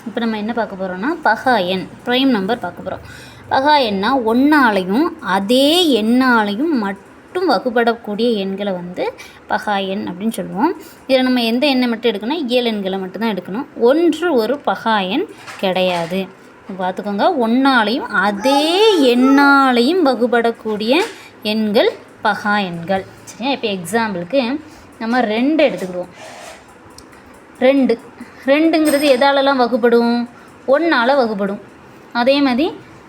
இப்போ நம்ம என்ன பார்க்க போகிறோம்னா பகா எண் ப்ரைம் நம்பர் பார்க்க போகிறோம். பகா எண்ணா ஒன்றாலையும் அதே எண்ணாலையும் மட்டும் வகுப்படக்கூடிய எண்களை வந்து பகா எண் அப்படின்னு சொல்லுவோம். இதில் நம்ம எந்த எண்ணை மட்டும் எடுக்கணும், இயல் எண்களை மட்டும்தான் எடுக்கணும். ஒன்று ஒரு பகா எண் கிடையாது. பார்த்துக்கோங்க, ஒன்றாலையும் அதே எண்ணாலையும் வகுப்படக்கூடிய எண்கள் பகா எண்கள். சரியா? இப்போ எக்ஸாம்பிளுக்கு நம்ம 2 எடுத்துக்கிடுவோம். 2ங்கிறது எதாலெல்லாம் வகுப்படும்? 1ஆல் வகுப்படும். அதே மாதிரி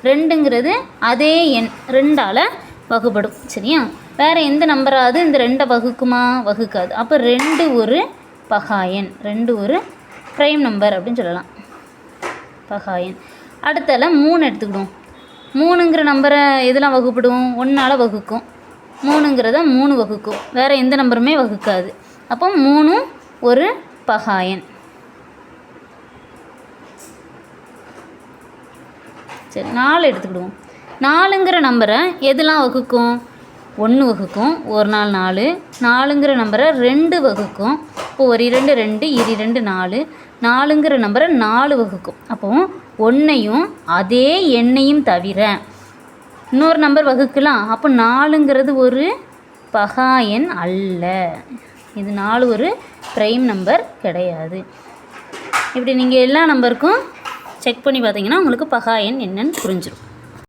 2ங்கிறது அதே எண் 2ஆல் வகுப்படும். சரியா? வேறு எந்த நம்பராவது இந்த 2 வகுக்குமா? வகுக்காது. அப்போ 2 ஒரு பகா எண், 2 ஒரு ப்ரைம் நம்பர் அப்படின்னு சொல்லலாம், பகா எண். அடுத்தால 3 எடுத்துக்கிடுவோம். 3ங்கிற நம்பரை எதெல்லாம் வகுப்படும்? 1ஆல் வகுக்கும். 3ங்கிறத 3 வகுக்கும். வேறு எந்த நம்பருமே வகுக்காது. அப்போ 3 ஒரு பகா எண். சரி, 4 எடுத்துக்கிடுவோம். 4ங்கிற நம்பரை எதெல்லாம் வகுக்கும்? 1 வகுக்கும். ஒரு நாள் 4. 4ங்கிற நம்பரை 2 வகுக்கும். இப்போ ஒரு 2 2 2 4. 4ங்கிற நம்பரை 4 வகுக்கும். அப்போது 1ஐயும் அதே எண்ணையும் தவிர இன்னொரு நம்பர் வகுக்கலாம். அப்போ 4ங்கிறது ஒரு பகா எண் அல்ல. இது 4 ஒரு ப்ரைம் நம்பர் கிடையாது. இப்படி நீங்கள் எல்லா நம்பருக்கும் செக் பண்ணி பார்த்தீங்கன்னா உங்களுக்கு பகா எண் என்னன்னு புரிஞ்சிடும்.